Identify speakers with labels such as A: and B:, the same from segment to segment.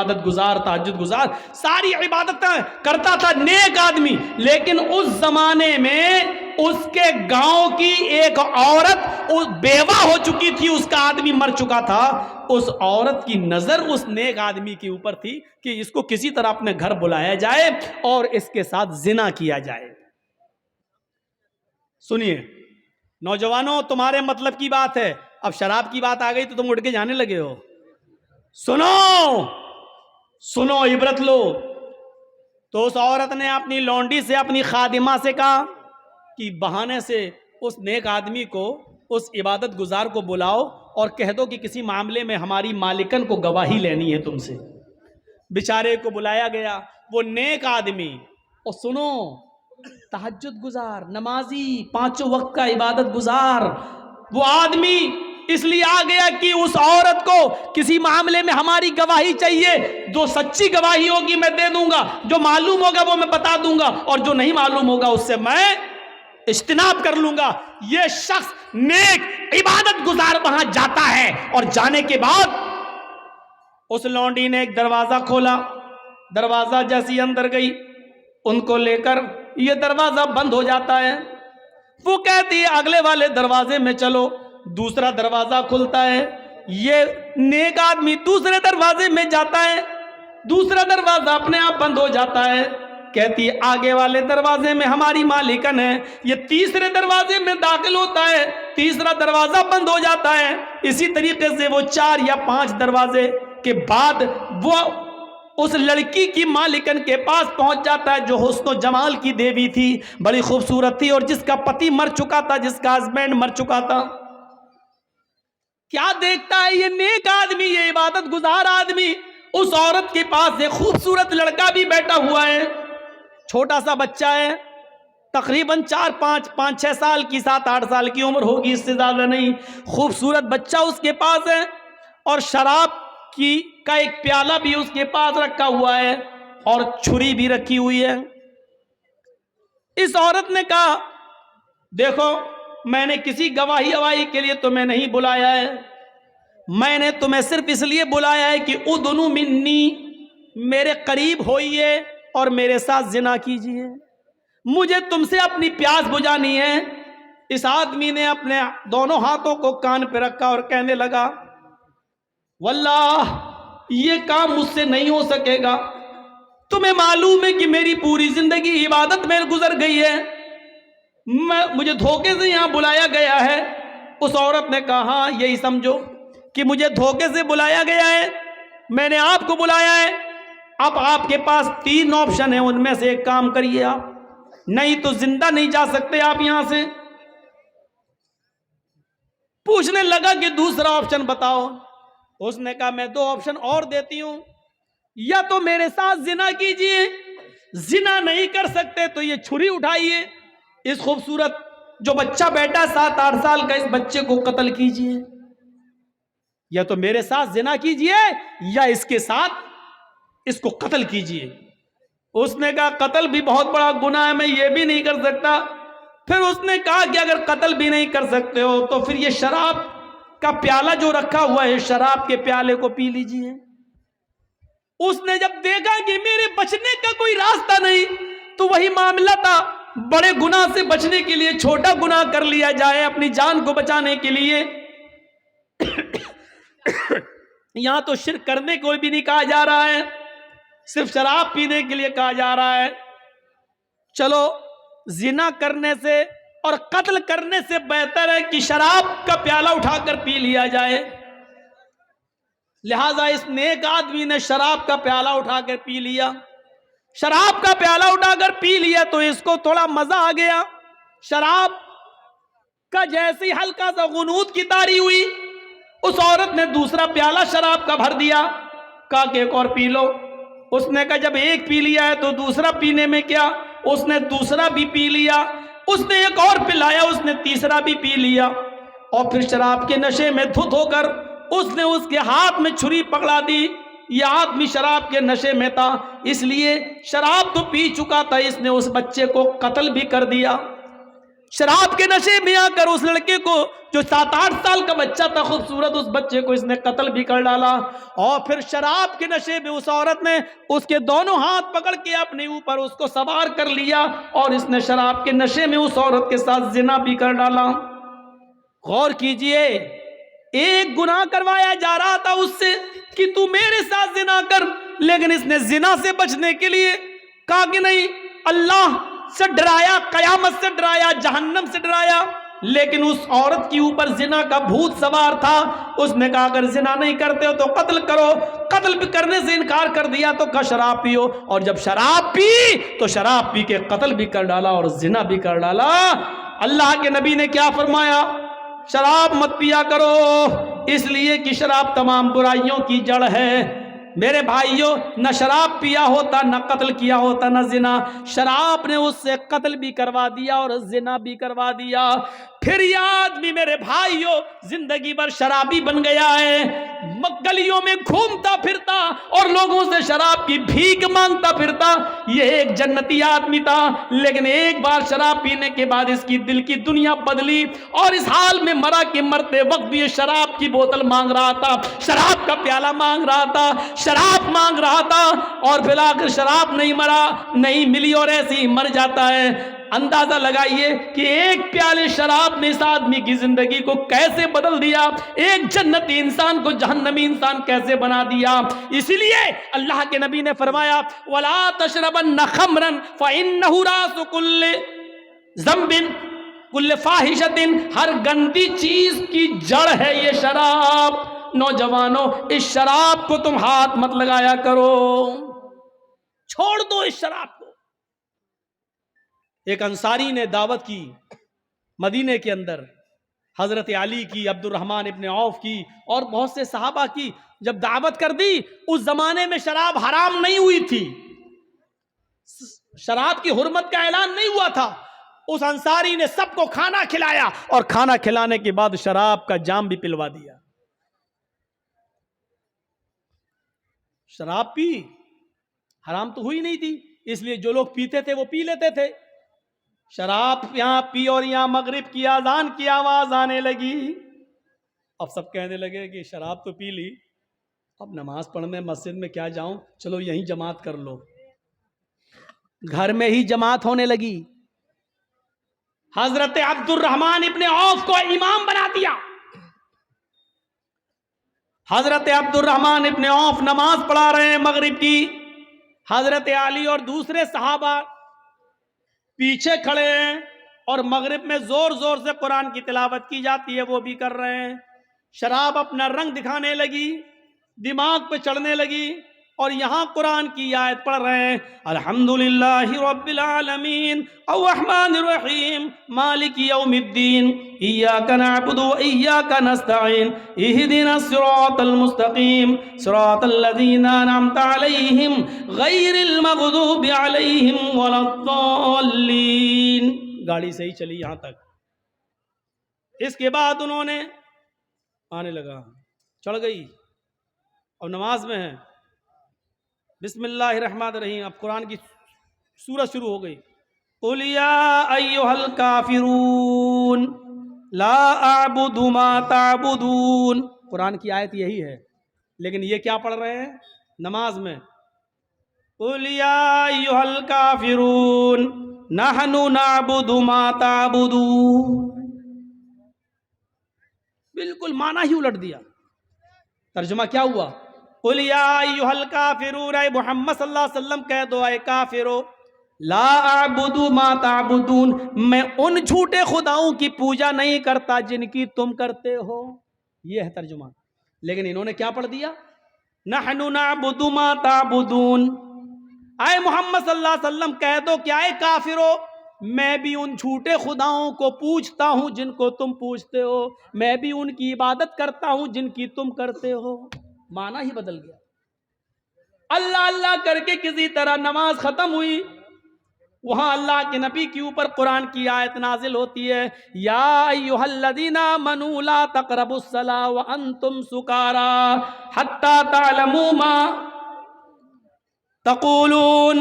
A: عبادت گزار، تہجد گزار، ساری عبادتیں کرتا تھا، نیک آدمی. لیکن اس زمانے میں اس کے گاؤں کی ایک عورت بیوہ ہو چکی تھی، اس کا آدمی مر چکا تھا. اس عورت کی نظر اس نیک آدمی کے اوپر تھی کہ اس کو کسی طرح اپنے گھر بلایا جائے اور اس کے ساتھ زنا کیا جائے. سنیے نوجوانوں، تمہارے مطلب کی بات ہے. اب شراب کی بات آ گئی تو تم اٹھ کے جانے لگے ہو. سنو عبرت لو. تو اس عورت نے اپنی لونڈی سے، اپنی خادمہ سے کہا کہ بہانے سے اس نیک آدمی کو، اس عبادت گزار کو بلاؤ اور کہہ دو کہ کسی معاملے میں ہماری مالکن کو گواہی لینی ہے تم سے. بیچارے کو بلایا گیا. وہ نیک آدمی، اور سنو، تہجد گزار، نمازی، 5 وقت کا عبادت گزار، وہ آدمی اس لیے آ گیا کہ اس عورت کو کسی معاملے میں ہماری گواہی چاہیے. جو سچی گواہی ہوگی میں دے دوں گا، جو معلوم ہوگا وہ میں بتا دوں گا، اور جو نہیں معلوم ہوگا اس سے میں اجتناب کر لوں گا. یہ شخص نیک عبادت گزار وہاں جاتا ہے، اور جانے کے بعد اس لونڈی نے ایک دروازہ کھولا. دروازہ جیسی اندر گئی، ان کو لے کر یہ دروازہ بند ہو جاتا ہے. وہ کہتی ہے اگلے والے دروازے میں چلو. دوسرا دروازہ کھلتا ہے، یہ نیک آدمی دوسرے دروازے میں جاتا ہے. دوسرا دروازہ اپنے آپ بند ہو جاتا ہے. کہتی ہے آگے والے دروازے میں ہماری مالکن ہے. یہ تیسرے دروازے میں داخل ہوتا ہے، تیسرا دروازہ بند ہو جاتا ہے. اسی طریقے سے وہ 4 یا 5 دروازے کے بعد وہ اس لڑکی کی مالکن کے پاس پہنچ جاتا ہے، جو حسن و جمال کی دیوی تھی، بڑی خوبصورت تھی، اور جس کا پتی مر چکا تھا، جس کا ہسبینڈ مر چکا تھا. کیا دیکھتا ہے یہ نیک آدمی، یہ عبادت گزار آدمی؟ اس عورت کے پاس ایک خوبصورت لڑکا بھی بیٹھا ہوا ہے، چھوٹا سا بچہ ہے، تقریباً 5-6 سال کی، 7-8 سال کی عمر ہوگی، اس سے زیادہ نہیں. خوبصورت بچہ اس کے پاس ہے، اور شراب کا ایک پیالہ بھی اس کے پاس رکھا ہوا ہے، اور چھری بھی رکھی ہوئی ہے. اس عورت نے کہا دیکھو، میں نے کسی گواہی کے لیے تمہیں نہیں بلایا ہے، میں نے تمہیں صرف اس لیے بلایا ہے کہ ادنو منی، میرے قریب ہوئیے اور میرے ساتھ زنا کیجئے، مجھے تم سے اپنی پیاس بجھانی ہے. اس آدمی نے اپنے دونوں ہاتھوں کو کان پہ رکھا اور کہنے لگا واللہ یہ کام مجھ سے نہیں ہو سکے گا. تمہیں معلوم ہے کہ میری پوری زندگی عبادت میں گزر گئی ہے، مجھے دھوکے سے یہاں بلایا گیا ہے. اس عورت نے کہا ہاں یہی سمجھو کہ مجھے دھوکے سے بلایا گیا ہے، میں نے آپ کو بلایا ہے. اب آپ کے پاس 3 آپشن ہیں، ان میں سے ایک کام کریے آپ، نہیں تو زندہ نہیں جا سکتے آپ یہاں سے. پوچھنے لگا کہ دوسرا آپشن بتاؤ. اس نے کہا میں 2 آپشن اور دیتی ہوں، یا تو میرے ساتھ زنا کیجئے، زنا نہیں کر سکتے تو یہ چھری اٹھائیے، اس خوبصورت جو بچہ بیٹا 7-8 سال کا، اس بچے کو قتل کیجئے، یا تو میرے ساتھ زنا کیجئے یا اس کے ساتھ اس کو قتل کیجئے. اس نے کہا قتل بھی بہت بڑا گناہ ہے، میں یہ بھی نہیں کر سکتا. پھر اس نے کہا کہ اگر قتل بھی نہیں کر سکتے ہو تو پھر یہ شراب کا پیالہ جو رکھا ہوا ہے، شراب کے پیالے کو پی لیجئے. اس نے جب دیکھا کہ میرے بچنے کا کوئی راستہ نہیں، تو وہی معاملہ تھا، بڑے گناہ سے بچنے کے لیے چھوٹا گناہ کر لیا جائے اپنی جان کو بچانے کے لیے. یہاں تو شرک کرنے کو بھی نہیں کہا جا رہا ہے، صرف شراب پینے کے لیے کہا جا رہا ہے. چلو زنا کرنے سے اور قتل کرنے سے بہتر ہے کہ شراب کا پیالہ اٹھا کر پی لیا جائے. لہذا اس نیک آدمی نے شراب کا پیالہ اٹھا کر پی لیا. شراب کا پیالہ اٹھا کر پی لیا تو اس کو تھوڑا مزہ آ گیا. شراب کا جیسی ہلکا سا غنود کی طاری ہوئی، اس عورت نے دوسرا پیالہ شراب کا بھر دیا، کہا کہ ایک اور پی لو. اس نے کہا جب ایک پی لیا ہے تو دوسرا پینے میں کیا. اس نے دوسرا بھی پی لیا. اس نے ایک اور پلایا، اس نے تیسرا بھی پی لیا. اور پھر شراب کے نشے میں دھت ہو کر اس نے اس کے ہاتھ میں چھری پکڑا دی. یہ آدمی شراب کے نشے میں تھا، اس لیے شراب تو پی چکا تھا، اس نے اس بچے کو قتل بھی کر دیا. شراب کے نشے میں آ کر اس لڑکے کو جو 7-8 سال کا بچہ تھا خوبصورت، اس بچے کو اس نے قتل بھی کر ڈالا. اور پھر شراب کے نشے میں اس عورت نے اس کے دونوں ہاتھ پکڑ کے اپنے اوپر اس کو سوار کر لیا اور اس نے شراب کے نشے میں اس عورت کے ساتھ زنا بھی کر ڈالا. غور کیجئے، ایک گناہ کروایا جا رہا تھا اس سے کہ تو میرے ساتھ زنا کر، لیکن اس نے زنا سے بچنے کے لیے کہا کہ نہیں، اللہ سے ڈرایا، قیامت سے ڈرایا، جہنم سے ڈرایا. لیکن اس عورت کی اوپر زنا کا بھوت سوار تھا. اس نے کہا اگر زنا نہیں کرتے ہو تو قتل کرو. قتل بھی کرنے سے انکار کر دیا تو کہا شراب پیو، اور جب شراب پی تو شراب پی کے قتل بھی کر ڈالا اور زنا بھی کر ڈالا. اللہ کے نبی نے کیا فرمایا؟ شراب مت پیا کرو، اس لیے کہ شراب تمام برائیوں کی جڑ ہے. میرے بھائیوں، نہ شراب پیا ہوتا، نہ قتل کیا ہوتا، نہ زنا. شراب نے اس سے قتل بھی کروا دیا اور زنا بھی کروا دیا. پھر یہ آدمی میرے بھائیوں زندگی بھر شرابی بن گیا ہے، گلیوں میں گھومتا پھرتا اور لوگوں سے شراب کی بھیک مانگتا پھرتا. یہ ایک جنتی آدمی تھا، لیکن ایک بار شراب پینے کے بعد اس کی دل کی دنیا بدلی اور اس حال میں مرا کہ مرتے وقت بھی یہ شراب کی بوتل مانگ رہا تھا، شراب کا پیالہ مانگ رہا تھا، شراب مانگ رہا تھا. اور پھر آخر شراب نہیں مرا، نہیں ملی اور ایسے ہی مر جاتا ہے. اندازہ لگائیے کہ ایک پیالے شراب نے اس آدمی کی زندگی کو کیسے بدل دیا، ایک جنتی انسان کو جہنمی انسان کیسے بنا دیا. اسی لیے اللہ کے نبی نے فرمایا وَلَا تَشْرَبَنَّ خَمْرًا فَإِنَّهُ رَأْسُ كُلِّ ذَنْبٍ كُلِّ فَاحِشَةٍ، ہر گندی چیز کی جڑ ہے یہ شراب. نوجوانوں، اس شراب کو تم ہاتھ مت لگایا کرو، چھوڑ دو اس شراب کو. ایک انصاری نے دعوت کی مدینے کے اندر، حضرت علی کی، عبد الرحمن ابن عوف کی اور بہت سے صحابہ کی. جب دعوت کر دی، اس زمانے میں شراب حرام نہیں ہوئی تھی، شراب کی حرمت کا اعلان نہیں ہوا تھا. اس انصاری نے سب کو کھانا کھلایا اور کھانا کھلانے کے بعد شراب کا جام بھی پلوا دیا. شراب پی، حرام تو ہوئی نہیں تھی، اس لیے جو لوگ پیتے تھے وہ پی لیتے تھے. شراب یہاں پی اور یہاں مغرب کی اذان کی آواز آنے لگی. اب سب کہنے لگے کہ شراب تو پی لی، اب نماز پڑھنے مسجد میں کیا جاؤں، چلو یہیں جماعت کر لو. گھر میں ہی جماعت ہونے لگی. حضرت عبد الرحمن ابن عوف کو امام بنا دیا. حضرت عبد الرحمن ابن عوف نماز پڑھا رہے ہیں مغرب کی، حضرت علی اور دوسرے صحابہ پیچھے کھڑے ہیں اور مغرب میں زور زور سے قرآن کی تلاوت کی جاتی ہے، وہ بھی کر رہے ہیں. شراب اپنا رنگ دکھانے لگی، دماغ پہ چڑھنے لگی، اور یہاں قرآن کی آیت پڑھ رہے ہیں الحمدللہ رب العالمین الرحمن الرحیم مالک یوم الدین ایاک نعبد و ایاک نستعین اہدنا الصراط المستقیم صراط الذین انعمت علیہم غیر المغضوب علیہم ولا الضالین. گاڑی صحیح چلی یہاں تک. اس کے بعد انہوں نے آنے لگا، چڑھ گئی اور نماز میں ہے. بسم اللہ الرحمن الرحیم، اب قرآن کی سورت شروع ہو گئی. قُلْ يَا أَيُّهَا الْكَافِرُونَ لَا أَعْبُدُ مَا تَعْبُدُونَ. قرآن کی آیت یہی ہے، لیکن یہ کیا پڑھ رہے ہیں نماز میں؟ قُلْ يَا أَيُّهَا الْكَافِرُونَ نَحْنُ نَعْبُدُ مَا تَعْبُدُونَ. بالکل معنی ہی الٹ دیا. ترجمہ کیا ہوا؟ قُلْ يَا أَيُّهَا الْكَافِرُونَ، اے محمد صلی اللہ علیہ وسلم کہہ دو اے کافرو، لا اعبد ما تعبدون، میں ان جھوٹے خداؤں کی پوجا نہیں کرتا جن کی تم کرتے ہو. یہ ہے ترجمہ. لیکن انہوں نے کیا پڑھ دیا؟ نحن نعبد ما تعبدون. اے محمد صلی اللہ علیہ وسلم کہہ دو کہ اے کافرو، میں بھی ان جھوٹے خداؤں کو پوجتا ہوں جن کو تم پوجتے ہو، میں بھی ان کی عبادت کرتا ہوں جن کی تم کرتے ہو. معنی ہی بدل گیا. اللہ اللہ کر کے کسی طرح نماز ختم ہوئی، وہاں اللہ کے نبی کے اوپر قرآن کی آیت نازل ہوتی ہے یا ایھا الذین آمنوا لا تقربوا الصلاۃ وانتم سکارى حتی تعلموا ما تقولون.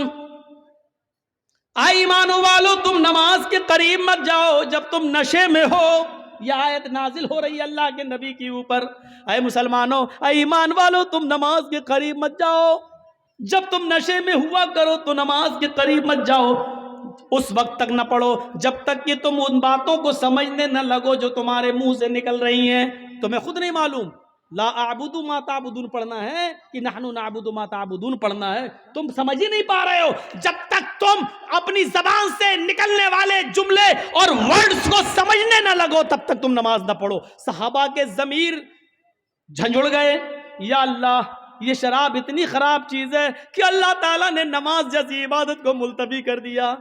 A: آئے ایمانوں والو تم نماز کے قریب مت جاؤ جب تم نشے میں ہو. یہ آیت نازل ہو رہی ہے اللہ کے نبی کے اوپر. اے مسلمانوں، اے ایمان والو تم نماز کے قریب مت جاؤ جب تم نشے میں ہوا کرو. تو نماز کے قریب مت جاؤ، اس وقت تک نہ پڑھو جب تک کہ تم ان باتوں کو سمجھنے نہ لگو جو تمہارے منہ سے نکل رہی ہیں. تمہیں خود نہیں معلوم لا اعبد ما تعبدون پڑھنا ہے کہ نحن نعبد ما تعبدون پڑھنا ہے. تم سمجھ ہی نہیں پا رہے ہو. جب تک تم اپنی زبان سے نکلنے والے جملے اور ورڈز کو سمجھنے نہ لگو تب تک تم نماز نہ پڑھو. صحابہ کے ضمیر جھنجھڑ گئے. یا اللہ، یہ شراب اتنی خراب چیز ہے کہ اللہ تعالیٰ نے نماز جیسی عبادت کو ملتوی کر دیا.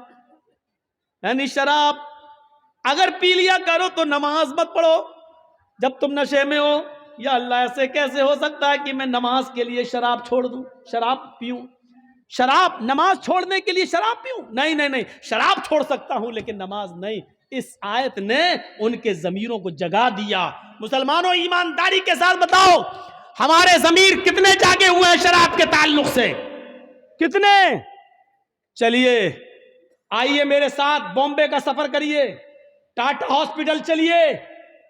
A: یعنی شراب اگر پی لیا کرو تو نماز مت پڑھو جب تم نشے میں ہو. یا اللہ، ایسے کیسے ہو سکتا ہے کہ میں نماز کے لیے شراب چھوڑ دوں، شراب پیوں؟ شراب نماز چھوڑنے کے لیے شراب پیوں؟ نہیں، شراب چھوڑ سکتا ہوں لیکن نماز نہیں. اس آیت نے ان کے ضمیروں کو جگا دیا. مسلمانوں ایمانداری کے ساتھ بتاؤ، ہمارے ضمیر کتنے جاگے ہوئے ہیں شراب کے تعلق سے؟ کتنے؟ چلیے آئیے میرے ساتھ بامبے کا سفر کریے، ٹاٹا ہاسپٹل چلیے.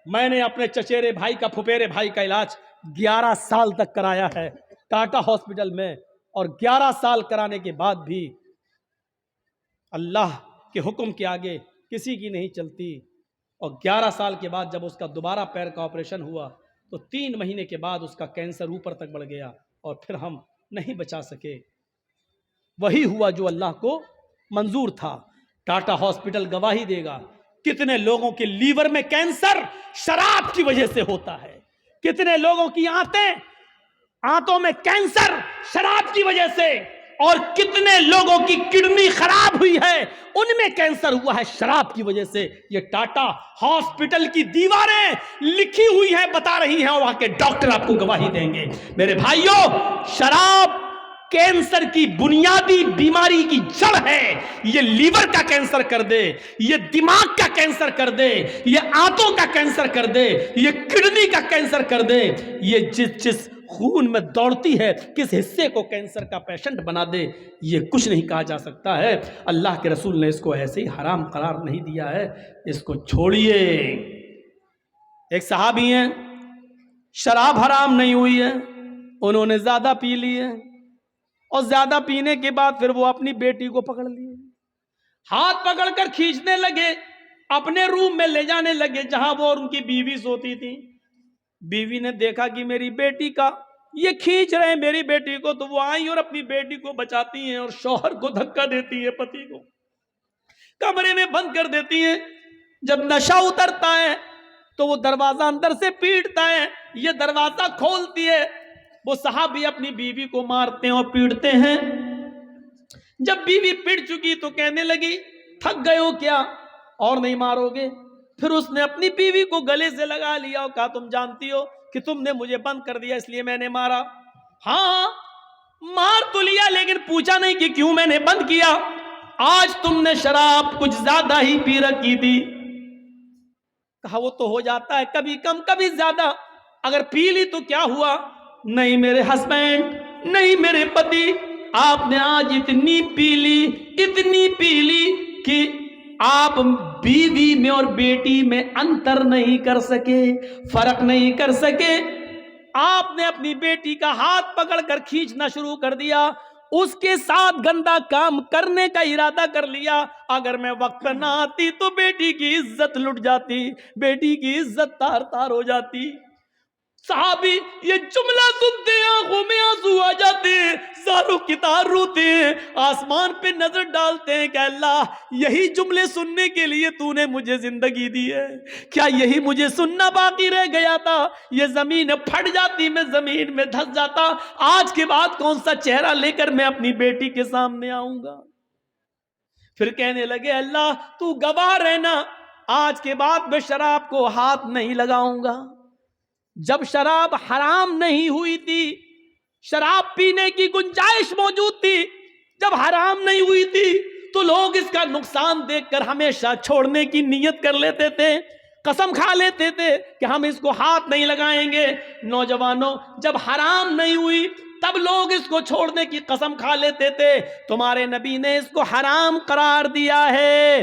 A: میں نے اپنے چچیرے بھائی کا، پھپھیرے بھائی کا علاج 11 سال تک کرایا ہے ٹاٹا ہاسپٹل میں، اور 11 سال کرانے کے بعد بھی اللہ کے حکم کے آگے کسی کی نہیں چلتی. اور 11 سال کے بعد جب اس کا دوبارہ پیر کا آپریشن ہوا تو 3 مہینے کے بعد اس کا کینسر اوپر تک بڑھ گیا اور پھر ہم نہیں بچا سکے. وہی ہوا جو اللہ کو منظور تھا. ٹاٹا ہاسپٹل گواہی دے گا کتنے لوگوں کے لیور میں کینسر شراب کی وجہ سے ہوتا ہے، کتنے لوگوں کی آنتوں میں کینسر شراب کی وجہ سے، اور کتنے لوگوں کی کڈنی خراب ہوئی ہے ان میں کینسر ہوا ہے شراب کی وجہ سے. یہ ٹاٹا ہاسپٹل کی دیواریں لکھی ہوئی ہیں، بتا رہی ہیں، اور وہاں کے ڈاکٹر آپ کو گواہی دیں گے. میرے بھائیوں، شراب کینسر کی بنیادی بیماری کی جڑ ہے. یہ لیور کا کینسر کر دے، یہ دماغ کا کینسر کر دے، یہ آنتوں کا کینسر کر دے، یہ کڈنی کا کینسر کر دے. یہ جس خون میں دوڑتی ہے کس حصے کو کینسر کا پیشنٹ بنا دے، یہ کچھ نہیں کہا جا سکتا ہے. اللہ کے رسول نے اس کو ایسے ہی حرام قرار نہیں دیا ہے. اس کو چھوڑیے. ایک صحابی ہیں، شراب حرام نہیں ہوئی ہے، انہوں نے زیادہ پی لی ہے، اور زیادہ پینے کے بعد پھر وہ اپنی بیٹی کو پکڑ لیے، ہاتھ پکڑ کر کھینچنے لگے، اپنے روم میں لے جانے لگے جہاں وہ اور ان کی بیوی سوتی تھی. بیوی نے دیکھا کہ میری بیٹی کا یہ کھینچ رہے ہیں میری بیٹی کو، تو وہ آئی اور اپنی بیٹی کو بچاتی ہیں اور شوہر کو دھکا دیتی ہے، پتی کو کمرے میں بند کر دیتی ہیں. جب نشہ اترتا ہے تو وہ دروازہ اندر سے پیٹتا ہے، یہ دروازہ کھولتی ہے. وہ صحابی اپنی بیوی کو مارتے ہیں اور پیٹتے ہیں. جب بیوی پٹ چکی تو کہنے لگی تھک گئے ہو کیا اور نہیں مارو گے؟ پھر اس نے اپنی بیوی کو گلے سے لگا لیا اور کہا تم جانتی ہو کہ تم نے مجھے بند کر دیا اس لیے میں نے مارا. ہاں مار تو لیا لیکن پوچھا نہیں کہ کیوں میں نے بند کیا. آج تم نے شراب کچھ زیادہ ہی پی رکھی تھی. کہا وہ تو ہو جاتا ہے کبھی کم کبھی زیادہ، اگر پی لی تو کیا ہوا؟ نہیں میرے ہسبینڈ، نہیں میرے پتی، آپ نے آج اتنی پی لی کہ آپ بیوی میں اور بیٹی میں انتر نہیں کر سکے، فرق نہیں کر سکے. آپ نے اپنی بیٹی کا ہاتھ پکڑ کر کھینچنا شروع کر دیا، اس کے ساتھ گندا کام کرنے کا ارادہ کر لیا. اگر میں وقت پر نہ آتی تو بیٹی کی عزت لٹ جاتی، بیٹی کی عزت تار تار ہو جاتی. صحابی یہ جملہ سنتے ہیں آنکھوں میں آنسو آ جاتے ہیں، زاروں کی تار روتے ہیں، آسمان پہ نظر ڈالتے ہیں کہ اللہ یہی جملے سننے کے لیے تو نے مجھے زندگی دی ہے، کیا یہی مجھے سننا باقی رہ گیا تھا؟ یہ زمین پھٹ جاتی، میں زمین میں دھس جاتا، آج کے بعد کون سا چہرہ لے کر میں اپنی بیٹی کے سامنے آؤں گا؟ پھر کہنے لگے اللہ تو گواہ رہنا، آج کے بعد میں شراب کو ہاتھ نہیں لگاؤں گا. جب شراب حرام نہیں ہوئی تھی، شراب پینے کی گنجائش موجود تھی، جب حرام نہیں ہوئی تھی تو لوگ اس کا نقصان دیکھ کر ہمیشہ چھوڑنے کی نیت کر لیتے تھے، قسم کھا لیتے تھے کہ ہم اس کو ہاتھ نہیں لگائیں گے. نوجوانوں جب حرام نہیں ہوئی تب لوگ اس کو چھوڑنے کی قسم کھا لیتے تھے. تمہارے نبی نے اس کو حرام قرار دیا ہے,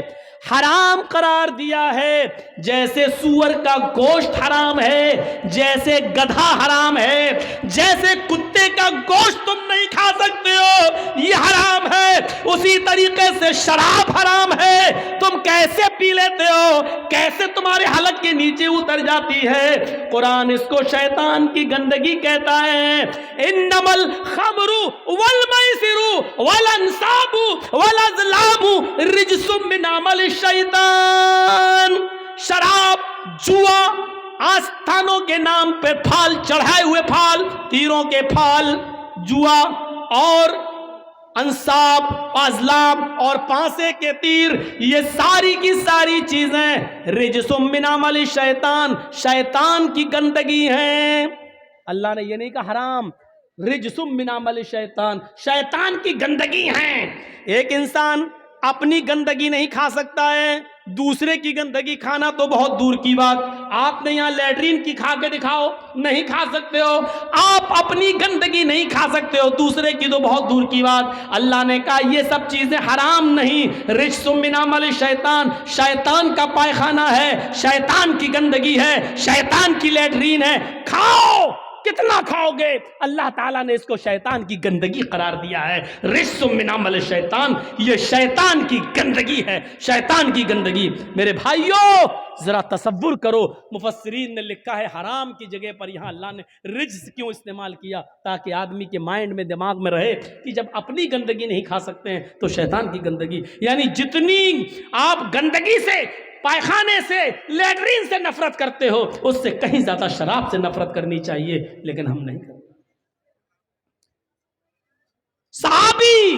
A: حرام قرار دیا ہے. جیسے سور کا گوشت حرام ہے, جیسے گدھا حرام ہے, جیسے کتے کا گوشت تم نہیں کھا سکتے ہو یہ حرام ہے, اسی طریقے سے شراب حرام ہے. تم کیسے پی لیتے ہو, کیسے تمہارے حلق کے نیچے اتر جاتی ہے. قرآن اس کو شیطان کی گندگی کہتا ہے. انما الخمر والمیسر والانصاب والازلام رجس من عمل الشیطان. شراب, جوا, آستانوں کے نام پہ پھال چڑھائے ہوئے پھال, تیروں کے پھال, جوا اور انصاب, ازلام اور پانسے کے تیر, یہ ساری کی ساری چیزیں رجس من عمل الشیطان, شیطان کی گندگی ہیں. اللہ نے یہ نہیں کہا حرام, رجس من عمل الشیطان, شیطان کی گندگی ہیں. ایک انسان اپنی گندگی نہیں کھا سکتا ہے, دوسرے کی گندگی کھانا تو بہت دور کی بات. آپ نے یہاں لیٹرین کی کھا کے دکھاؤ, نہیں کھا سکتے ہو. آپ اپنی گندگی نہیں کھا سکتے ہو, دوسرے کی تو بہت دور کی بات. اللہ نے کہا یہ سب چیزیں حرام نہیں, رجس من عمل الشیطان, شیطان کا پائخانہ ہے, شیطان کی گندگی ہے, شیطان کی لیٹرین ہے. کھاؤ, کتنا کھاؤ گے؟ اللہ تعالیٰ نے اس کو شیطان کی گندگی قرار دیا ہے. رجس من عمل الشیطان, یہ شیطان کی گندگی ہے, شیطان کی گندگی. میرے بھائیوں ذرا تصور کرو, مفسرین نے لکھا ہے حرام کی جگہ پر یہاں اللہ نے رجس کیوں استعمال کیا, تاکہ آدمی کے مائنڈ میں, دماغ میں رہے کہ جب اپنی گندگی نہیں کھا سکتے ہیں تو شیطان کی گندگی. یعنی جتنی آپ گندگی سے, پائخانے سے, لیٹرین سے نفرت کرتے ہو, اس سے کہیں زیادہ شراب سے نفرت کرنی چاہیے, لیکن ہم نہیں کرتے. صحابی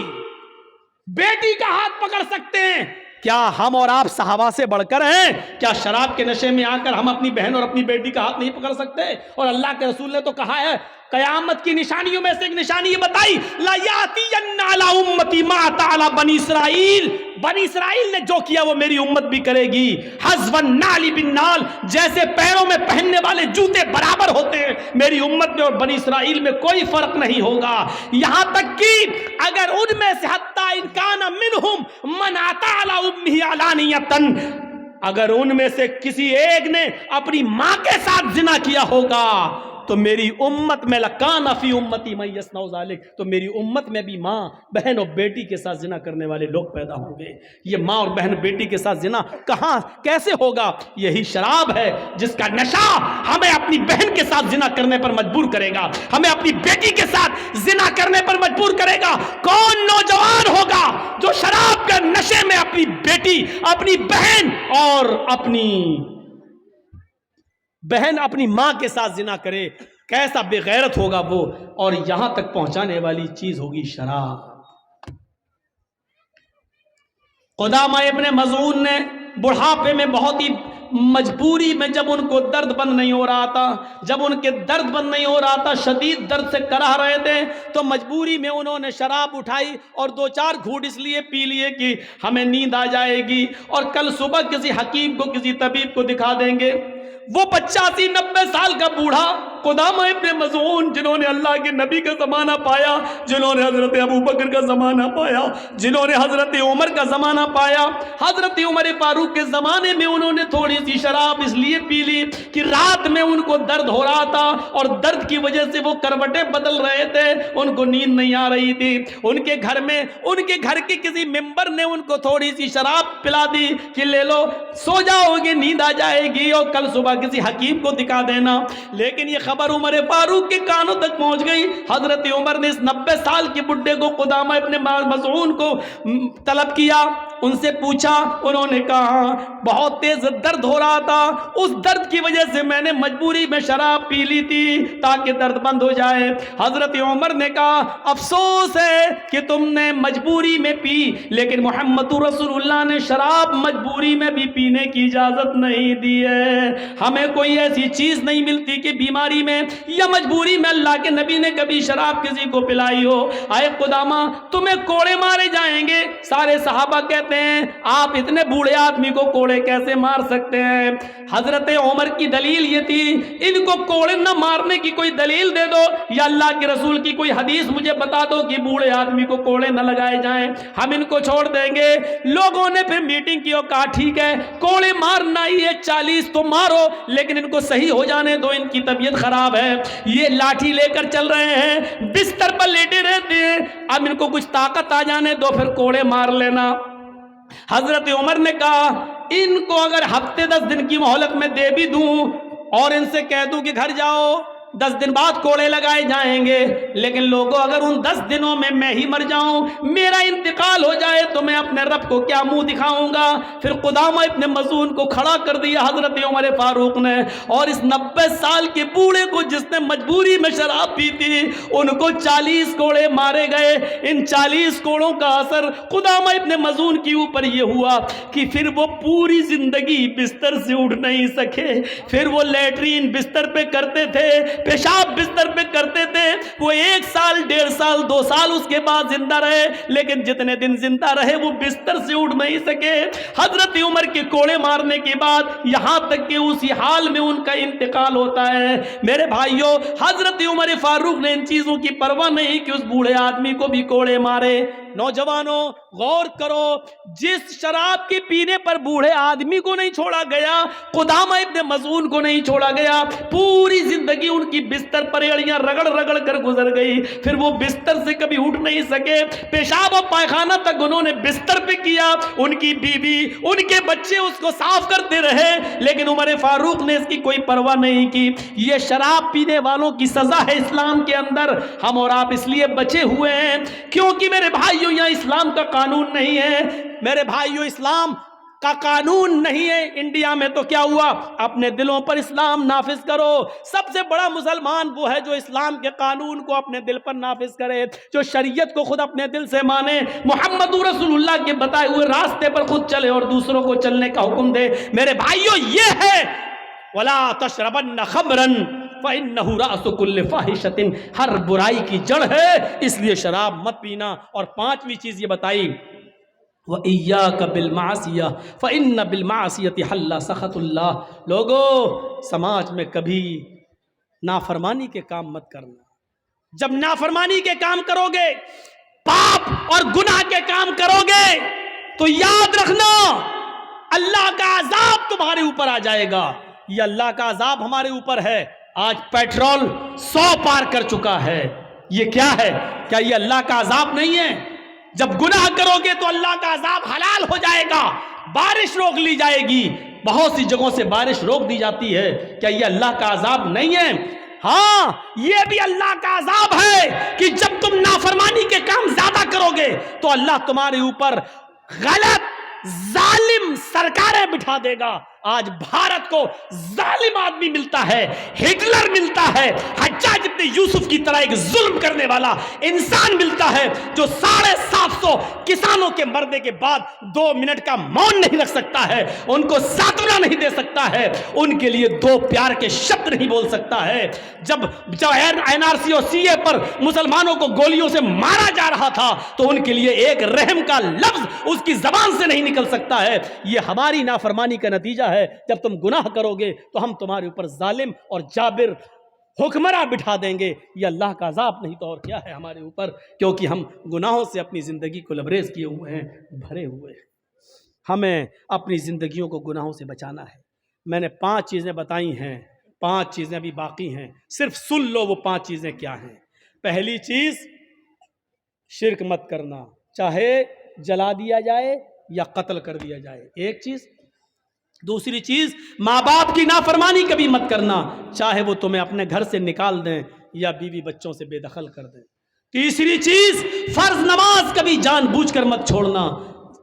A: بیٹی کا ہاتھ پکڑ سکتے ہیں, کیا ہم اور آپ صحابہ سے بڑھ کر ہیں؟ کیا شراب کے نشے میں آ کر ہم اپنی بہن اور اپنی بیٹی کا ہاتھ نہیں پکڑ سکتے؟ اور اللہ کے رسول نے تو کہا ہے, قیامت کی نشانیوں میں سے ایک نشانی یہ بتائی, لا یاتین علی امتی ما اتی علی بنی اسرائیل. بنی اسرائیل نے جو کیا وہ میری امت بھی کرے گی. حذف النعل بالنعل, جیسے پیروں میں پہننے والے جوتے برابر ہوتے ہیں, میری امت میں اور بنی اسرائیل میں کوئی فرق نہیں ہوگا. یہاں تک کہ اگر ان میں سے حتی ان کان منہم من اتی علی امہ علانیۃ, اگر ان میں سے کسی ایک نے اپنی ماں کے ساتھ زنا کیا ہوگا تو میری امت میں لکان فی امتی من یصنع ذلک, تو میری امت میں بھی ماں, بہن اور بیٹی کے ساتھ زنا کرنے والے لوگ پیدا ہوں گے. یہ ماں اور بہن بیٹی کے ساتھ زنا کہاں کیسے ہوگا؟ یہی شراب ہے جس کا نشہ ہمیں اپنی بہن کے ساتھ زنا کرنے پر مجبور کرے گا, ہمیں اپنی بیٹی کے ساتھ زنا کرنے پر مجبور کرے گا. کون نوجوان ہوگا جو شراب کے نشے میں اپنی بیٹی, اپنی بہن اور اپنی ماں کے ساتھ زنا کرے؟ کیسا بے غیرت ہوگا وہ. اور یہاں تک پہنچانے والی چیز ہوگی شراب. قدامہ ابن مظعون نے بڑھاپے میں بہت ہی مجبوری میں, جب ان کو درد بند نہیں ہو رہا تھا, جب ان کے درد بند نہیں ہو رہا تھا, شدید درد سے کراہ رہے تھے, تو مجبوری میں انہوں نے شراب اٹھائی اور 2-4 گھونٹ اس لیے پی لیے کہ ہمیں نیند آ جائے گی اور کل صبح کسی حکیم کو, کسی طبیب کو دکھا دیں گے. وہ 85-90 سال کا بوڑھا قدامہ ابن مظعون, جنہوں نے اللہ کے نبی کا زمانہ پایا, جنہوں نے حضرت ابو بکر کا زمانہ پایا, جنہوں نے حضرت عمر کا زمانہ پایا, حضرت عمر فاروق کے زمانے میں انہوں نے تھوڑی سی شراب اس لیے پی لی کہ رات میں ان کو درد ہو رہا تھا اور درد کی وجہ سے وہ کروٹیں بدل رہے تھے, ان کو نیند نہیں آ رہی تھی. ان کے گھر میں, ان کے گھر کے کسی ممبر نے ان کو تھوڑی سی شراب پلا دی کہ لے لو, سو جاؤ گے, نیند آ جائے گی اور کل صبح کسی حکیم کو دکھا دینا. لیکن یہ خبر عمر فاروق کے کانوں تک پہنچ گئی. حضرت عمر نے اس 90 سال کے بڈھے کو, قدامہ ابن مظعون کو طلب کیا, ان سے پوچھا. انہوں نے کہا بہت تیز درد ہو رہا تھا, اس درد کی وجہ سے میں نے مجبوری میں شراب پی لی تھی تاکہ درد بند ہو جائے. حضرت عمر نے کہا افسوس ہے کہ تم نے مجبوری میں پی, لیکن محمد رسول اللہ نے شراب مجبوری میں بھی پینے کی اجازت نہیں دی ہے. ہمیں کوئی ایسی چیز نہیں ملتی کہ بیماری میں یا مجبوری میں اللہ کے نبی نے کبھی شراب کسی کو پلائی ہو. آئے قدامہ تمہیں کوڑے مارے جائیں گے. سارے صحابہ کہتے کرتے ہیں آپ اتنے بوڑھے آدمی کو کوڑے کیسے مار سکتے ہیں؟ حضرت عمر کی دلیل یہ تھی ان کو کوڑے نہ مارنے کی کوئی دلیل دے دو یا اللہ کے رسول کی کوئی حدیث مجھے بتا دو کہ بوڑھے آدمی کو کوڑے نہ لگائے جائیں، ہم ان کو چھوڑ دیں گے۔ لوگوں نے پھر میٹنگ کی اور کہا ٹھیک ہے کوڑے مارنا ہی ہے 40 تو مارو لیکن ان کو صحیح ہو جانے دو، ان کی طبیعت خراب ہے، یہ لاٹھی لے کر چل رہے ہیں، بستر پر لیٹے رہتے ہیں، اب ان کو کچھ طاقت آ جانے دو پھر کوڑے مار لینا۔ حضرت عمر نے کہا ان کو اگر ہفتے 10 دن کی مہلت میں دے بھی دوں اور ان سے کہہ دوں کہ گھر جاؤ 10 دن بعد کوڑے لگائے جائیں گے، لیکن لوگوں اگر ان 10 دنوں میں ہی مر جاؤں، میرا انتقال ہو جائے تو میں اپنے رب کو کیا منہ دکھاؤں گا؟ پھر قدامہ ابن مظعون کو کھڑا کر دیا حضرت عمر فاروق نے، اور اس 90 سال کے بوڑھے کو جس نے مجبوری میں شراب پی تھی ان کو 40 کوڑے مارے گئے۔ ان 40 کوڑوں کا اثر قدامہ ابن مظعون کے اوپر یہ ہوا کہ پھر وہ پوری زندگی بستر سے اٹھ نہیں سکے، پھر وہ لیٹرین بستر پہ کرتے تھے، پیشاب بستر پہ کرتے تھے، وہ 1 سال 1.5 سال 2 سال اس کے بعد زندہ رہے، لیکن جتنے دن زندہ رہے وہ بستر سے اٹھ نہیں سکے۔ حضرت عمر کے کوڑے مارنے کے بعد یہاں تک کہ اسی حال میں ان کا انتقال ہوتا ہے۔ میرے بھائیوں حضرت عمر فاروق نے ان چیزوں کی پرواہ نہیں کہ اس بوڑھے آدمی کو بھی کوڑے مارے۔ نوجوانوں غور کرو، جس شراب کے پینے پر بوڑھے آدمی کو نہیں چھوڑا گیا، قدامہ ابن مظعون کو نہیں چھوڑا گیا، پوری زندگی ان کی بستر پر ایڑیاں رگڑ رگڑ کر گزر گئی، پھر وہ بستر سے کبھی اٹھ نہیں سکے، پیشاب و پائخانہ تک انہوں نے بستر پہ کیا، ان کی بیوی ان کے بچے اس کو صاف کرتے رہے، لیکن عمر فاروق نے اس کی کوئی پرواہ نہیں کی۔ یہ شراب پینے والوں کی سزا ہے اسلام کے اندر، ہم اور آپ اس لیے بچے ہوئے ہیں کیونکہ میرے بھائیوں یہاں اسلام کا قانون نہیں ہے۔ میرے بھائیوں اسلام کا قانون نہیں ہے انڈیا میں تو کیا ہوا؟ اپنے دلوں پر اسلام نافذ کرو۔ سب سے بڑا مسلمان وہ ہے جو اسلام کے قانون کو اپنے دل پر نافذ کرے، جو شریعت کو خود اپنے دل سے مانے، محمد رسول اللہ کے بتائے ہوئے راستے پر خود چلے اور دوسروں کو چلنے کا حکم دے۔ میرے بھائیوں یہ ہے وَلَا تَشْرَبَنَّ خَمْرًا فَإِنَّهُ رَأْسُ كُلِّ فَاحِشَةٍ، ہر برائی کی جڑ ہے، اس لیے شراب مت پینا۔ اور 5ویں چیز یہ بتائی وَإِيَّاكَ بِالْمَعْصِيَةِ فَإِنَّ بِالْمَعْصِيَةِ حَلَّ سَخَطُ اللَّهِ۔ لوگو سماج میں کبھی نافرمانی کے کام مت کرنا۔ جب نافرمانی کے کام کرو گے، پاپ اور گناہ کے کام کرو گے تو یاد رکھنا اللہ کا عذاب تمہارے اوپر آ جائے گا۔ یہ اللہ کا عذاب ہمارے اوپر ہے۔ آج پیٹرول 100 پار کر چکا ہے، یہ کیا ہے؟ کیا یہ اللہ کا عذاب نہیں ہے؟ جب گناہ کرو گے تو اللہ کا عذاب حلال ہو جائے گا، بارش روک لی جائے گی، بہت سی جگہوں سے بارش روک دی جاتی ہے، کیا یہ اللہ کا عذاب نہیں ہے؟ ہاں یہ بھی اللہ کا عذاب ہے کہ جب تم نافرمانی کے کام زیادہ کرو گے تو اللہ تمہارے اوپر غلط ظالم سرکاریں بٹھا دے گا۔ آج بھارت کو ظالم آدمی ملتا ہے، ہٹلر ملتا ہے، حجاج ابن یوسف کی طرح ایک ظلم کرنے والا انسان ملتا ہے جو 750 کسانوں کے مرنے کے بعد 2 منٹ کا مون نہیں رکھ سکتا ہے، ان کو ساتونا نہیں دے سکتا ہے، ان کے لیے 2 پیار کے شبد نہیں بول سکتا ہے۔ جب NRC اور CA پر مسلمانوں کو گولیوں سے مارا جا رہا تھا تو ان کے لیے ایک رحم کا لفظ اس کی زبان سے نہیں نکل سکتا ہے۔ یہ ہماری نافرمانی کا نتیجہ ہے۔ جب تم گناہ کرو گے تو ہم تمہارے اوپر ظالم اور جابر حکمراں بٹھا دیں گے۔ یہ اللہ کا عذاب نہیں تو اور کیا ہے ہمارے اوپر، کیونکہ ہم گناہوں سے اپنی زندگی کو لبریز کیے ہوئے ہیں، بھرے ہوئے ہیں۔ ہمیں اپنی زندگیوں کو گناہوں سے بچانا ہے۔ میں نے 5 چیزیں بتائی ہیں، 5 چیزیں ابھی باقی ہیں، صرف سن لو وہ 5 چیزیں کیا ہیں۔ پہلی چیز شرک مت کرنا، چاہے جلا دیا جائے یا قتل کر دیا جائے، ایک چیز۔ دوسری چیز ماں باپ کی نافرمانی کبھی مت کرنا، چاہے وہ تمہیں اپنے گھر سے نکال دیں یا بیوی بچوں سے بے دخل کر دیں۔ تیسری چیز فرض نماز کبھی جان بوجھ کر مت چھوڑنا۔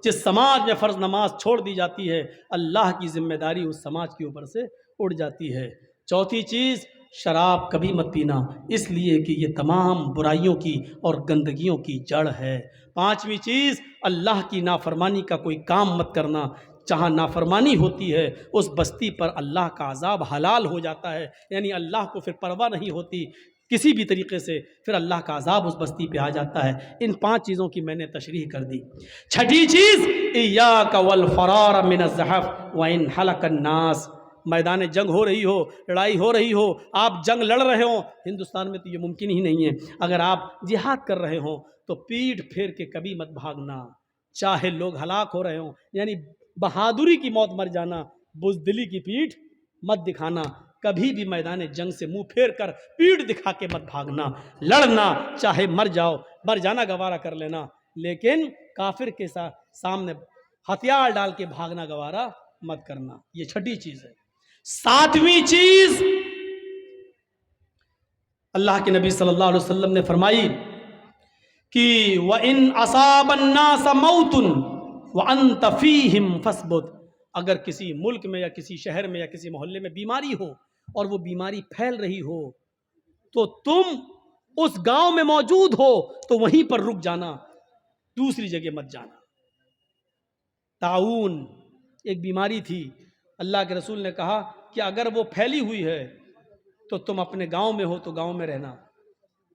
A: جس سماج میں فرض نماز چھوڑ دی جاتی ہے اللہ کی ذمہ داری اس سماج کے اوپر سے اڑ جاتی ہے۔ چوتھی چیز شراب کبھی مت پینا، اس لیے کہ یہ تمام برائیوں کی اور گندگیوں کی جڑ ہے۔ 5ویں چیز اللہ کی نافرمانی کا کوئی کام مت کرنا، جہاں نافرمانی ہوتی ہے اس بستی پر اللہ کا عذاب حلال ہو جاتا ہے، یعنی اللہ کو پھر پرواہ نہیں ہوتی کسی بھی طریقے سے، پھر اللہ کا عذاب اس بستی پہ آ جاتا ہے۔ ان 5 چیزوں کی میں نے تشریح کر دی۔ چھٹی چیز، ایاک والفرار من الزحف وان حلق الناس، میدان جنگ ہو رہی ہو، لڑائی ہو رہی ہو، آپ جنگ لڑ رہے ہوں، ہندوستان میں تو یہ ممکن ہی نہیں ہے، اگر آپ جہاد کر رہے ہوں تو پیٹھ پھیر کے کبھی مت بھاگنا، چاہے لوگ ہلاک ہو رہے ہوں، یعنی بہادری کی موت مر جانا، بزدلی کی پیٹھ مت دکھانا، کبھی بھی میدان جنگ سے منہ پھیر کر پیٹھ دکھا کے مت بھاگنا، لڑنا، چاہے مر جاؤ، مر جانا گوارا کر لینا، لیکن کافر کے سامنے ہتھیار ڈال کے بھاگنا گوارا مت کرنا۔ یہ چھٹی چیز ہے۔ 7ویں چیز، اللہ کے نبی صلی اللہ علیہ وسلم نے فرمائی کہ وَإِنْ أَصَابَ النَّاسَ مَوْتٌ وَأَنْتَ فِيهِمْ فَاصْبُرْ، اگر کسی ملک میں یا کسی شہر میں یا کسی محلے میں بیماری ہو اور وہ بیماری پھیل رہی ہو تو تم اس گاؤں میں موجود ہو تو وہیں پر رک جانا، دوسری جگہ مت جانا۔ طاعون ایک بیماری تھی، اللہ کے رسول نے کہا کہ اگر وہ پھیلی ہوئی ہے تو تم اپنے گاؤں میں ہو تو گاؤں میں رہنا،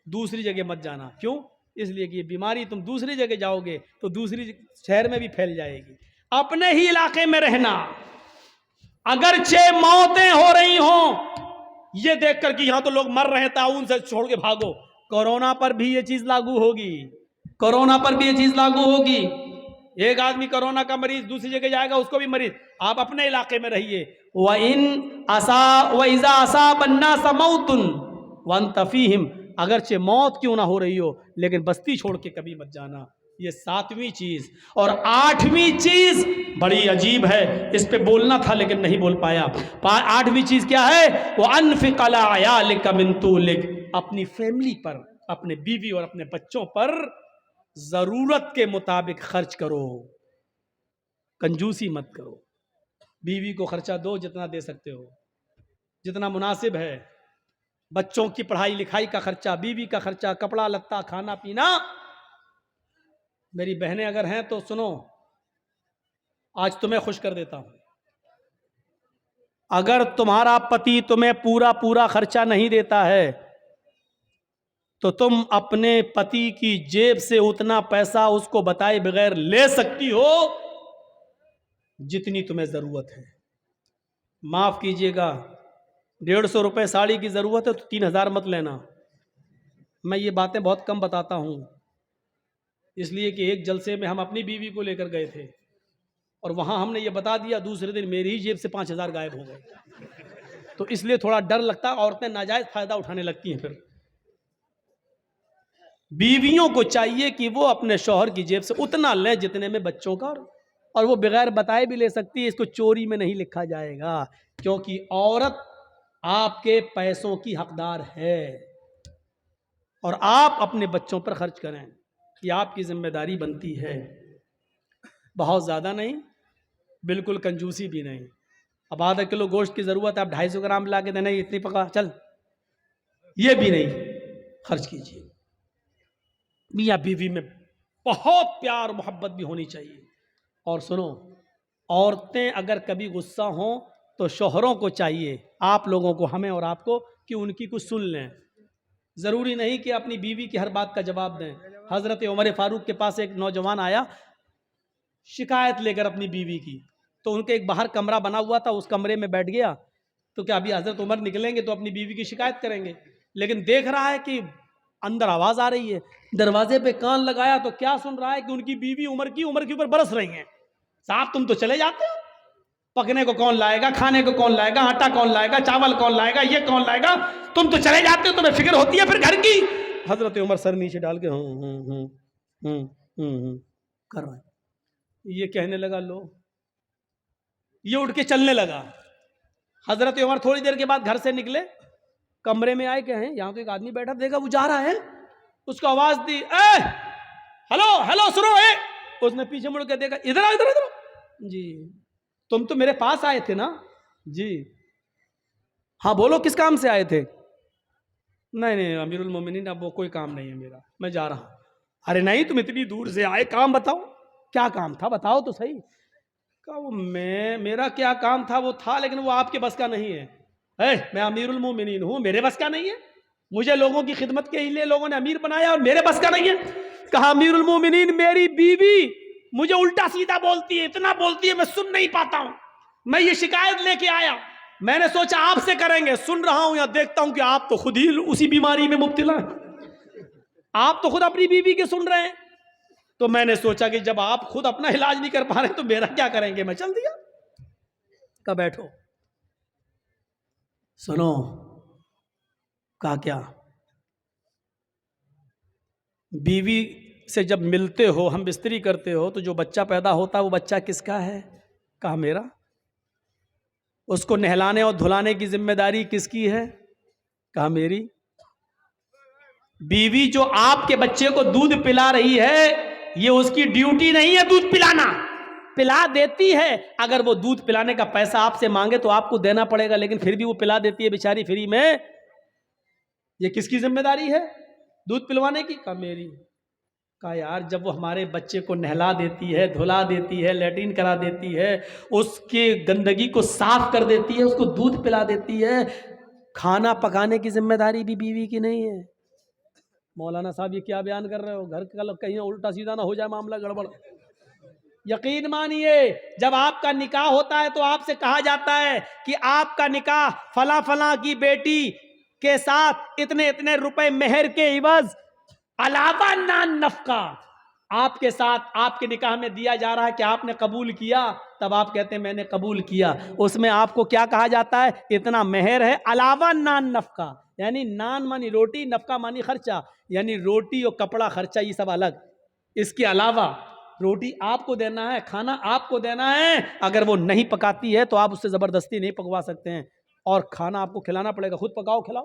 A: دوسری جگہ مت جانا۔ کیوں؟ اس لیے کہ یہ بیماری تم دوسری جگہ جاؤ گے تو دوسری شہر میں بھی پھیل جائے گی۔ اپنے ہی علاقے میں رہنا، اگرچہ موتیں ہو رہی ہوں، یہ دیکھ کر کہ یہاں تو لوگ مر رہے ہیں، طاعون سے چھوڑ کے بھاگو۔ کورونا پر بھی یہ چیز لاگو ہوگی، کورونا پر بھی یہ چیز لاگو ہوگی۔ ایک آدمی کورونا کا مریض دوسری جگہ جائے گا، اس کو بھی مریض، آپ اپنے علاقے میں رہیے۔ وَإِذَا أَصَابَ النَّاسَ مَوْتٌ وَأَنْتَ فِيهِمْ، اگرچہ موت کیوں نہ ہو رہی ہو لیکن بستی چھوڑ کے کبھی مت جانا۔ یہ 7ویں چیز۔ اور 8ویں چیز بڑی عجیب ہے، اس پہ بولنا تھا لیکن نہیں بول پایا۔ 8ویں چیز کیا ہے؟ وَأَنْفِقْ عَلَىٰ عِيَالِكَ مِن طُولِكَ، اپنی فیملی پر، اپنے بیوی اور اپنے بچوں پر ضرورت کے مطابق خرچ کرو، کنجوسی مت کرو۔ بیوی کو خرچہ دو جتنا دے سکتے ہو، جتنا مناسب ہے، بچوں کی پڑھائی لکھائی کا خرچہ، بیوی کا خرچہ، کپڑا لتا، کھانا پینا۔ میری بہنیں اگر ہیں تو سنو، آج تمہیں خوش کر دیتا ہوں، اگر تمہارا پتی تمہیں پورا خرچہ نہیں دیتا ہے تو تم اپنے پتی کی جیب سے اتنا پیسہ اس کو بتائے بغیر لے سکتی ہو جتنی تمہیں ضرورت ہے۔ معاف کیجئے گا، 150 روپے ساڑی کی ضرورت ہے تو 3000 مت لینا۔ میں یہ باتیں بہت کم بتاتا ہوں، اس لیے کہ ایک جلسے میں ہم اپنی بیوی کو لے کر گئے تھے اور وہاں ہم نے یہ بتا دیا، دوسرے دن میری ہی جیب سے 5000 غائب ہو گئے، تو اس لیے تھوڑا ڈر لگتا ہے، عورتیں ناجائز فائدہ اٹھانے لگتی ہیں۔ پھر بیویوں کو چاہیے کہ وہ اپنے شوہر کی جیب سے اتنا لیں جتنے میں بچوں کا، اور وہ بغیر بتائے بھی لے سکتی ہے، اس کو چوری میں نہیں لکھا جائے گا، کیونکہ عورت آپ کے پیسوں کی حقدار ہے، اور آپ اپنے بچوں پر خرچ کریں، یہ آپ کی ذمہ داری بنتی ہے۔ بہت زیادہ نہیں، بالکل کنجوسی بھی نہیں۔ اب آدھا کلو گوشت کی ضرورت ہے، آپ 250 گرام لا کے دینا، اتنی پکا چل، یہ بھی نہیں خرچ کیجیے۔ میاں بیوی میں بہت پیار محبت بھی ہونی چاہیے۔ اور سنو، عورتیں اگر کبھی غصہ ہوں تو شوہروں کو چاہیے، آپ لوگوں کو، ہمیں اور آپ کو، کہ ان کی کچھ سن لیں۔ ضروری نہیں کہ اپنی بیوی کی ہر بات کا جواب دیں۔ حضرت عمر فاروق کے پاس ایک نوجوان آیا شکایت لے کر اپنی بیوی کی، تو ان کے ایک باہر کمرہ بنا ہوا تھا، اس کمرے میں بیٹھ گیا، تو کیا ابھی حضرت عمر نکلیں گے تو اپنی بیوی کی شکایت کریں گے، لیکن دیکھ رہا ہے کہ اندر آواز آ رہی ہے، دروازے پہ کان لگایا تو کیا سن رہا ہے کہ ان کی بیوی عمر کے اوپر برس رہی ہیں۔ صاحب تم تو چلے جاتے ہو، پکنے کو کون لائے گا، کھانے کو کون لائے گا، آٹا کون لائے گا، چاول کون لائے گا، یہ کون لائے گا، تم تو چلے جاتے ہو، تمہیں فکر ہوتی ہے پھر گھر کی۔ حضرت عمر سر نیچے ڈال کے کر رہے ہیں، یہ کہنے لگا لو، یہ اٹھ کے چلنے لگا۔ حضرت عمر تھوڑی دیر کے بعد گھر سے نکلے، کمرے میں آئے، کہیں یہاں تو ایک آدمی بیٹھا، دیکھا وہ جا رہا ہے، اس کو آواز دی، اے ہلو سنو، اے، اس نے پیچھے مڑ کے دیکھا، ادھر آؤ، جی تم تو میرے پاس آئے تھے نا؟ جی ہاں بولو کس کام سے آئے تھے؟ نہیں امیر المومنین اب وہ کوئی کام نہیں ہے میرا، میں جا رہا ہوں۔ ارے نہیں تم اتنی دور سے آئے، کام بتاؤ، کیا کام تھا بتاؤ تو صحیح۔ کہا وہ میرا کیا کام تھا وہ تھا، لیکن وہ آپ کے بس کا نہیں ہے۔ میں امیر المومنین ہوں، میرے بس کا نہیں ہے، مجھے لوگوں کی خدمت کے لیے لوگوں نے امیر بنایا اور میرے بس کا نہیں ہے. کہا امیر المومنین میری بیوی مجھے الٹا سیدھا بولتی ہے، اتنا بولتی ہے میں سن نہیں پاتا ہوں. میں یہ شکایت لے کے آیا، میں نے سوچا آپ سے کریں گے. سن رہا ہوں یا دیکھتا ہوں کہ آپ تو خود ہی اسی بیماری میں مبتلا ہیں، آپ تو خود اپنی بیوی کے سن رہے ہیں. تو میں نے سوچا کہ جب آپ خود اپنا علاج نہیں کر پا رہے تو میرا کیا کریں گے. میں چل دیا. کہا بیٹھو. سنو. کہا کیا؟ بیوی سے جب ملتے ہو، ہم بستری کرتے ہو، تو جو بچہ پیدا ہوتا ہے وہ بچہ کس کا ہے؟ کہا میرا. اس کو نہلانے اور دھلانے کی ذمہ داری کس کی ہے؟ کہا میری. بیوی جو آپ کے بچے کو دودھ پلا رہی ہے، یہ اس کی ڈیوٹی نہیں ہے دودھ پلانا. پلا دیتی ہے، اگر وہ دودھ پلانے کا پیسہ آپ سے مانگے تو آپ کو دینا پڑے گا، لیکن پھر بھی وہ پلا دیتی ہے بیچاری فری میں. یہ کس کی ذمہ داری ہے دودھ پلوانے کی؟ کہا میری. کہا یار جب وہ ہمارے بچے کو نہلا دیتی ہے، دھلا دیتی ہے، لیٹرین کرا دیتی ہے، اس کے گندگی کو صاف کر دیتی ہے، اس کو دودھ پلا دیتی ہے، کھانا پکانے کی ذمہ داری بھی بیوی کی نہیں ہے؟ مولانا صاحب یہ کیا بیان کر رہے ہو؟ گھر کا کہیں الٹا سیدھا نہ ہو جائے معاملہ گڑبڑ. یقین مانیے جب آپ کا نکاح ہوتا ہے تو آپ سے کہا جاتا ہے کہ آپ کا نکاح فلاں فلاں کی بیٹی کے ساتھ اتنے اتنے روپے مہر کے عوض علاوہ نان نفقہ آپ کے ساتھ آپ کے نکاح میں دیا جا رہا ہے کہ آپ نے قبول کیا. تب آپ کہتے ہیں میں نے قبول کیا. اس میں آپ کو کیا کہا جاتا ہے؟ اتنا مہر ہے علاوہ نان نفقہ، یعنی نان مانی روٹی، نفقہ مانی خرچہ، یعنی روٹی اور کپڑا خرچہ یہ سب الگ. اس کے علاوہ روٹی آپ کو دینا ہے، کھانا آپ کو دینا ہے. اگر وہ نہیں پکاتی ہے تو آپ اس سے زبردستی نہیں پکوا سکتے ہیں، اور کھانا آپ کو کھلانا پڑے گا. خود پکاؤ کھلاؤ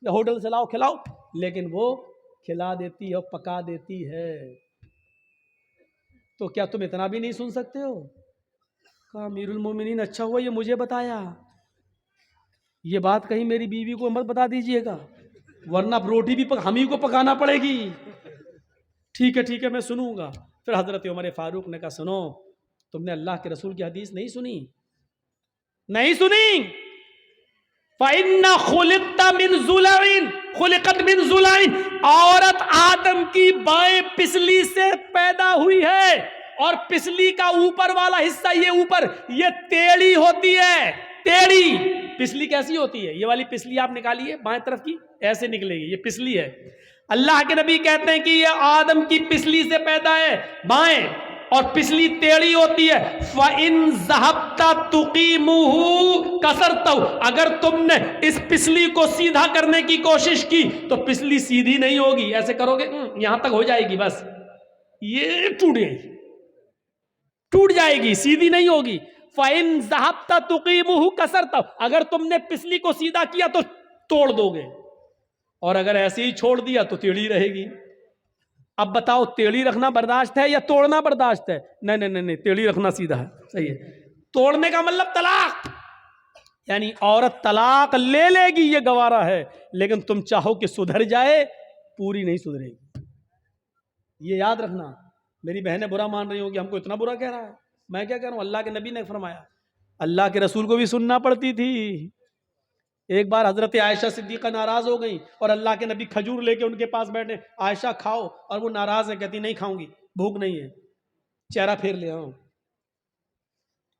A: یا ہوٹل سے لاؤ کھلاؤ، لیکن وہ کھلا دیتی ہے اور پکا دیتی ہے. تو کیا تم اتنا بھی نہیں سن سکتے ہو؟ کہا امیر المومنین اچھا ہوا یہ مجھے بتایا، یہ بات کہیں میری بیوی کو مت بتا دیجئے گا، ورنہ روٹی بھی ہم ہی کو پکانا پڑے گی. ٹھیک ہے میں سنوں گا. پھر حضرت عمر فاروق نے کہا سنو، تم نے اللہ کے رسول کی حدیث نہیں سنی؟ نہیں سنی. فَإِنَّ خُلِقْتَ مِنْ ضُلَعٍ خُلِقَتْ مِنْ ضُلَعٍ، عورت آدم کی بائیں پسلی سے پیدا ہوئی ہے، اور پسلی کا اوپر والا حصہ یہ اوپر یہ ٹیڑھی ہوتی ہے. ٹیڑھی پسلی کیسی ہوتی ہے؟ یہ والی پسلی آپ نکالیے بائیں طرف کی، ایسے نکلے گی، یہ پسلی ہے. اللہ کے نبی کہتے ہیں کہ یہ آدم کی پسلی سے پیدا ہے بائیں، اور پسلی ٹیڑھی ہوتی ہے. فَإِن ذَهَبْتَ تُقِيمُهُ كَسَرْتَهُ، اگر تم نے اس پسلی کو سیدھا کرنے کی کوشش کی تو پسلی سیدھی نہیں ہوگی. ایسے کرو گے یہاں تک ہو جائے گی، بس یہ ٹوٹ جائے گی، سیدھی نہیں ہوگی. فَإِن ذَهَبْتَ تُقِيمُهُ كَسَرْتَهُ، اگر تم نے پسلی کو سیدھا کیا تو توڑ دو گے، اور اگر ایسے ہی چھوڑ دیا تو ٹیڑھی رہے گی. اب بتاؤ ٹیڑھی رکھنا برداشت ہے یا توڑنا برداشت ہے؟ نہیں، ٹیڑھی رکھنا سیدھا ہے، صحیح ہے. توڑنے کا مطلب طلاق، یعنی عورت طلاق لے لے گی یہ گوارا ہے، لیکن تم چاہو کہ سدھر جائے پوری نہیں سدھرے گی. یہ یاد رکھنا. میری بہنیں برا مان رہی ہوں کہ ہم کو اتنا برا کہہ رہا ہے. میں کیا کہہ رہا ہوں؟ اللہ کے نبی نے فرمایا. اللہ کے رسول کو بھی سننا پڑتی تھی. ایک بار حضرت عائشہ صدیقہ ناراض ہو گئی اور اللہ کے نبی کھجور لے کے ان کے پاس بیٹھے. عائشہ کھاؤ، اور وہ ناراض ہے، کہتی نہیں کھاؤں گی، بھوک نہیں ہے. چہرہ پھیر لے آؤ.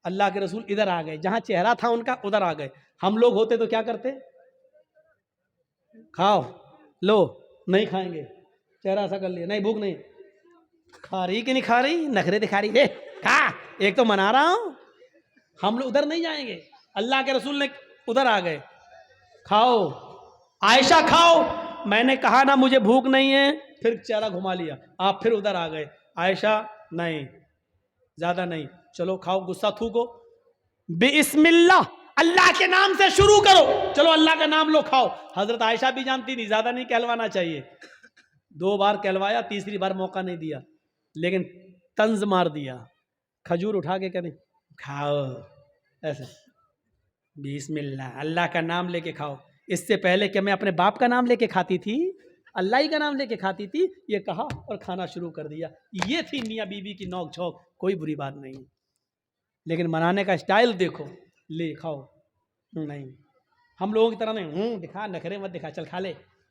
A: اللہ کے رسول ادھر آ گئے، جہاں چہرہ تھا ان کا ادھر آ گئے. ہم لوگ ہوتے تو کیا کرتے؟ کھاؤ، لو، نہیں کھائیں گے، چہرہ ایسا کر لیا، نہیں بھوک نہیں. کھا رہی کہ نہیں کھا رہی؟ نخرے دکھا رہی ہے، کھا، ایک تو منا رہا ہوں. ہم لوگ ادھر نہیں جائیں گے. اللہ کے رسول نے ادھر آ گئے، کھاؤ عائشہ کھاؤ. میں نے کہا نا مجھے بھوک نہیں ہے، پھر چہرہ گھما لیا. آپ پھر ادھر آ گئے، عائشہ نہیں، زیادہ نہیں، چلو کھاؤ، غصہ تھوکو، بسم اللہ، اللہ کے نام سے شروع کرو، چلو اللہ کا نام لو، کھاؤ. حضرت عائشہ بھی جانتی تھی زیادہ نہیں کہلوانا چاہیے. 2 بار کہلوایا، تیسری بار موقع نہیں دیا، لیکن طنز مار دیا. کھجور اٹھا کے کہتے کھاؤ، ایسے بسم اللہ، اللہ کا نام لے کے کھاؤ. اس سے پہلے کہ میں اپنے باپ کا نام لے کے کھاتی تھی، اللہ ہی کا نام لے کے کھاتی تھی. یہ کہا اور کھانا شروع کر دیا. یہ تھی میاں بیوی کی نوک جھوک. کوئی بری بات نہیں، لیکن منانے کا اسٹائل دیکھو. لے کھاؤ، نہیں ہم لوگوں کی طرح نہیں، دکھا، نخرے مت دکھا، چل کھا لے.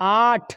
A: 8।